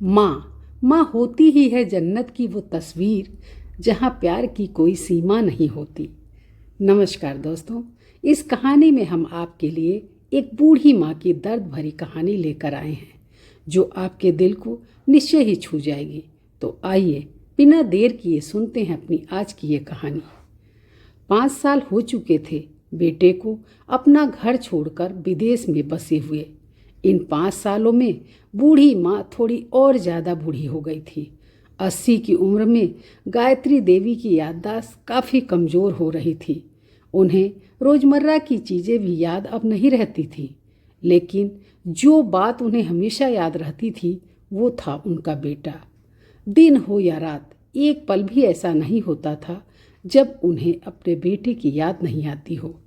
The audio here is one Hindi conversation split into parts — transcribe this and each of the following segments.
माँ होती ही है जन्नत की वो तस्वीर जहाँ प्यार की कोई सीमा नहीं होती। नमस्कार दोस्तों, इस कहानी में हम आपके लिए एक बूढ़ी माँ की दर्द भरी कहानी लेकर आए हैं जो आपके दिल को निश्चय ही छू जाएगी। तो आइए बिना देर किए सुनते हैं अपनी आज की ये कहानी। 5 साल हो चुके थे बेटे को अपना घर छोड़कर विदेश में बसे हुए। इन 5 सालों में बूढ़ी माँ थोड़ी और ज़्यादा बूढ़ी हो गई थी। 80 की उम्र में गायत्री देवी की याददाश्त काफ़ी कमज़ोर हो रही थी। उन्हें रोज़मर्रा की चीज़ें भी याद अब नहीं रहती थी, लेकिन जो बात उन्हें हमेशा याद रहती थी वो था उनका बेटा। दिन हो या रात, एक पल भी ऐसा नहीं होता था जब उन्हें अपने बेटे की याद नहीं आती हो।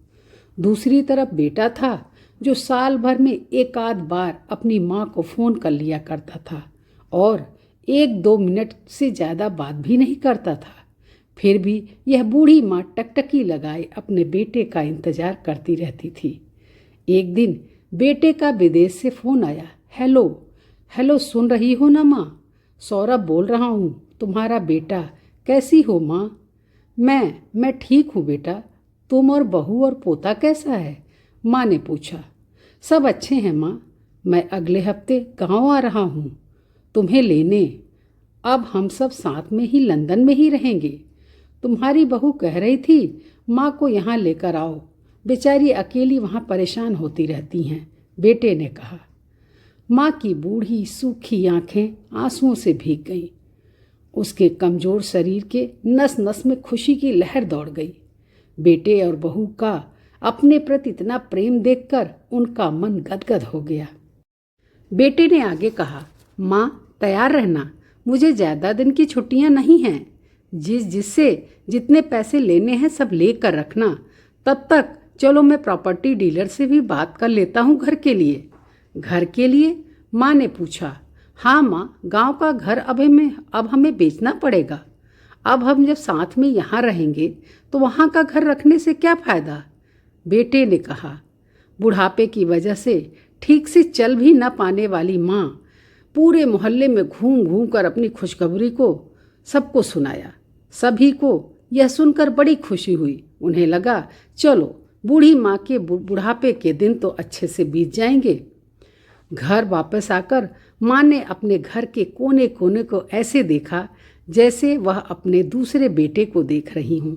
दूसरी तरफ बेटा था जो साल भर में एक आध बार अपनी माँ को फ़ोन कर लिया करता था और 1-2 मिनट से ज़्यादा बात भी नहीं करता था। फिर भी यह बूढ़ी माँ टकटकी लगाए अपने बेटे का इंतज़ार करती रहती थी। एक दिन बेटे का विदेश से फ़ोन आया। हेलो हेलो, सुन रही हो ना माँ? सौरभ बोल रहा हूँ, तुम्हारा बेटा। कैसी हो माँ? मैं ठीक हूँ बेटा। तुम और बहू और पोता कैसा है? माँ ने पूछा। सब अच्छे हैं माँ। मैं अगले हफ्ते गांव आ रहा हूँ तुम्हें लेने। अब हम सब साथ में ही लंदन में ही रहेंगे। तुम्हारी बहू कह रही थी माँ को यहाँ लेकर आओ, बेचारी अकेली वहाँ परेशान होती रहती हैं, बेटे ने कहा। माँ की बूढ़ी सूखी आंखें आंसुओं से भीग गईं। उसके कमज़ोर शरीर के नस नस में खुशी की लहर दौड़ गई। बेटे और बहू का अपने प्रति इतना प्रेम देखकर उनका मन गदगद हो गया। बेटे ने आगे कहा, माँ तैयार रहना, मुझे ज़्यादा दिन की छुट्टियाँ नहीं हैं। जिससे जितने पैसे लेने हैं सब ले कर रखना। तब तक चलो मैं प्रॉपर्टी डीलर से भी बात कर लेता हूँ घर के लिए। घर के लिए? माँ ने पूछा। हाँ माँ, गांव का घर अब हमें बेचना पड़ेगा। अब हम जब साथ में यहाँ रहेंगे तो वहाँ का घर रखने से क्या फ़ायदा? बेटे ने कहा। बुढ़ापे की वजह से ठीक से चल भी न पाने वाली माँ पूरे मोहल्ले में घूम घूम कर अपनी खुशखबरी को सबको सुनाया। सभी को यह सुनकर बड़ी खुशी हुई। उन्हें लगा चलो बूढ़ी माँ के बुढ़ापे के दिन तो अच्छे से बीत जाएंगे। घर वापस आकर माँ ने अपने घर के कोने कोने को ऐसे देखा जैसे वह अपने दूसरे बेटे को देख रही हूँ।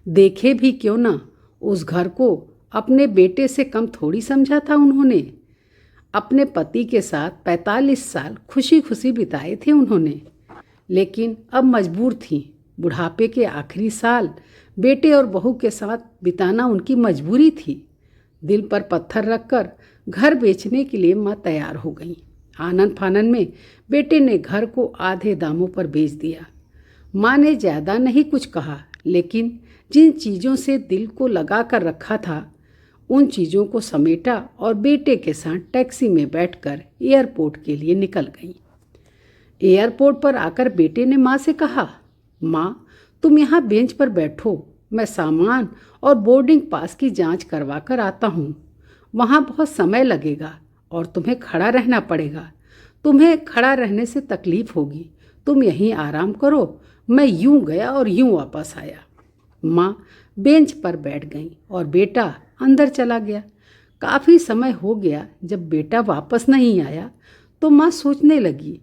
देखे भी क्यों ना, उस घर को अपने बेटे से कम थोड़ी समझा था उन्होंने। अपने पति के साथ 45 साल खुशी खुशी बिताए थे उन्होंने, लेकिन अब मजबूर थी। बुढ़ापे के आखिरी साल बेटे और बहू के साथ बिताना उनकी मजबूरी थी। दिल पर पत्थर रखकर घर बेचने के लिए माँ तैयार हो गई। आनन फानन में बेटे ने घर को आधे दामों पर बेच दिया। माँ ने ज़्यादा नहीं कुछ कहा, लेकिन जिन चीज़ों से दिल को लगा कर रखा था उन चीज़ों को समेटा और बेटे के साथ टैक्सी में बैठकर एयरपोर्ट के लिए निकल गई। एयरपोर्ट पर आकर बेटे ने माँ से कहा, माँ तुम यहाँ बेंच पर बैठो, मैं सामान और बोर्डिंग पास की जांच करवा कर आता हूँ। वहाँ बहुत समय लगेगा और तुम्हें खड़ा रहना पड़ेगा। तुम्हें खड़ा रहने से तकलीफ होगी। तुम यहीं आराम करो। मैं यूं गया और यूं वापस आया। माँ बेंच पर बैठ गई और बेटा अंदर चला गया। काफ़ी समय हो गया जब बेटा वापस नहीं आया तो माँ सोचने लगी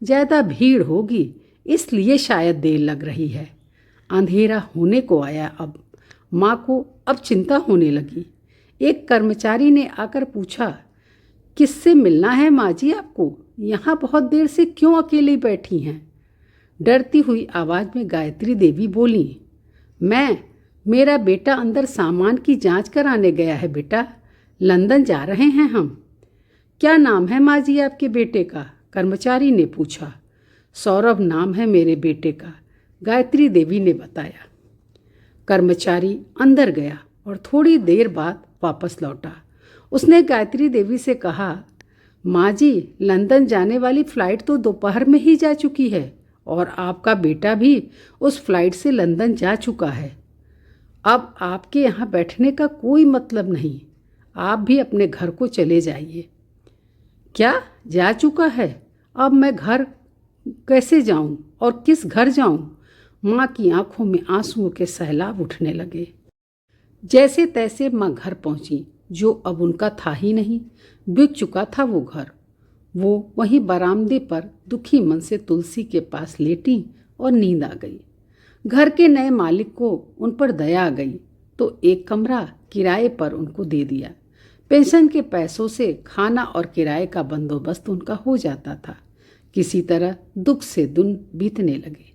ज़्यादा भीड़ होगी, इसलिए शायद देर लग रही है। अंधेरा होने को आया। अब माँ को अब चिंता होने लगी। एक कर्मचारी ने आकर पूछा, किससे मिलना है माँ जी आपको? यहाँ बहुत देर से क्यों अकेली बैठी हैं? डरती हुई आवाज़ में गायत्री देवी बोली, मेरा बेटा अंदर सामान की जांच कराने गया है बेटा। लंदन जा रहे हैं हम। क्या नाम है माँ जी आपके बेटे का? कर्मचारी ने पूछा। सौरभ नाम है मेरे बेटे का, गायत्री देवी ने बताया। कर्मचारी अंदर गया और थोड़ी देर बाद वापस लौटा। उसने गायत्री देवी से कहा, माँ जी लंदन जाने वाली फ़्लाइट तो दोपहर में ही जा चुकी है और आपका बेटा भी उस फ्लाइट से लंदन जा चुका है। अब आपके यहाँ बैठने का कोई मतलब नहीं। आप भी अपने घर को चले जाइए। क्या जा चुका है? अब मैं घर कैसे जाऊं और किस घर जाऊं? माँ की आंखों में आंसुओं के सैलाब उठने लगे। जैसे तैसे माँ घर पहुंची, जो अब उनका था ही नहीं। बिक चुका था वो घर। वो वहीं बरामदे पर दुखी मन से तुलसी के पास लेटी और नींद आ गई। घर के नए मालिक को उन पर दया आ गई तो एक कमरा किराए पर उनको दे दिया। पेंशन के पैसों से खाना और किराए का बंदोबस्त उनका हो जाता था। किसी तरह दुख से दिन बीतने लगे।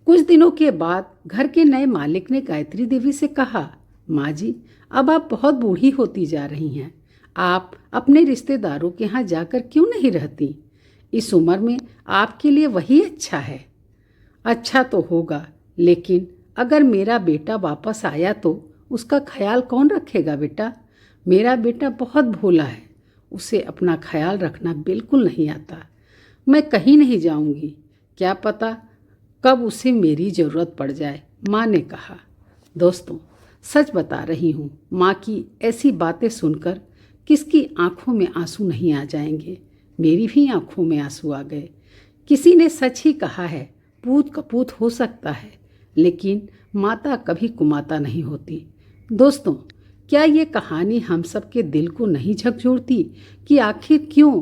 कुछ दिनों के बाद घर के नए मालिक ने गायत्री देवी से कहा, माँ जी, अब आप बहुत बूढ़ी होती जा रही हैं। आप अपने रिश्तेदारों के यहाँ जाकर क्यों नहीं रहती? इस उम्र में आपके लिए वही अच्छा है। अच्छा तो होगा, लेकिन अगर मेरा बेटा वापस आया तो उसका ख्याल कौन रखेगा बेटा? मेरा बेटा बहुत भोला है, उसे अपना ख्याल रखना बिल्कुल नहीं आता। मैं कहीं नहीं जाऊंगी, क्या पता कब उसे मेरी ज़रूरत पड़ जाए, माँ ने कहा। दोस्तों, सच बता रही हूँ, माँ की ऐसी बातें सुनकर किसकी आंखों में आंसू नहीं आ जाएंगे? मेरी भी आंखों में आंसू आ गए। किसी ने सच ही कहा है, पूत कपूत हो सकता है, लेकिन माता कभी कुमाता नहीं होती। दोस्तों, क्या ये कहानी हम सबके दिल को नहीं झकझोरती कि आखिर क्यों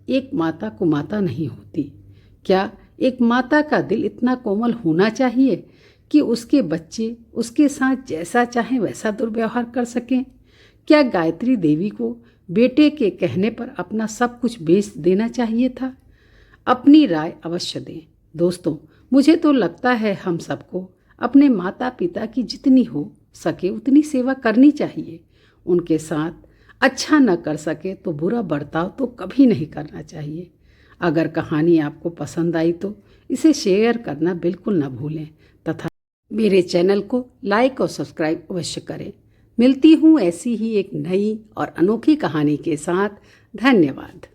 एक माता कुमाता नहीं होती? क्या एक माता का दिल इतना कोमल होना चाहिए कि उसके बच्चे उसके साथ जैसा चाहें वैसा दुर्व्यवहार कर सकें? क्या गायत्री देवी को बेटे के कहने पर अपना सब कुछ बेच देना चाहिए था? अपनी राय अवश्य दें। दोस्तों, मुझे तो लगता है हम सबको अपने माता पिता की जितनी हो सके उतनी सेवा करनी चाहिए। उनके साथ अच्छा न कर सके तो बुरा बर्ताव तो कभी नहीं करना चाहिए। अगर कहानी आपको पसंद आई तो इसे शेयर करना बिल्कुल न भूलें तथा मेरे चैनल को लाइक और सब्सक्राइब अवश्य करें। मिलती हूँ ऐसी ही एक नई और अनोखी कहानी के साथ। धन्यवाद।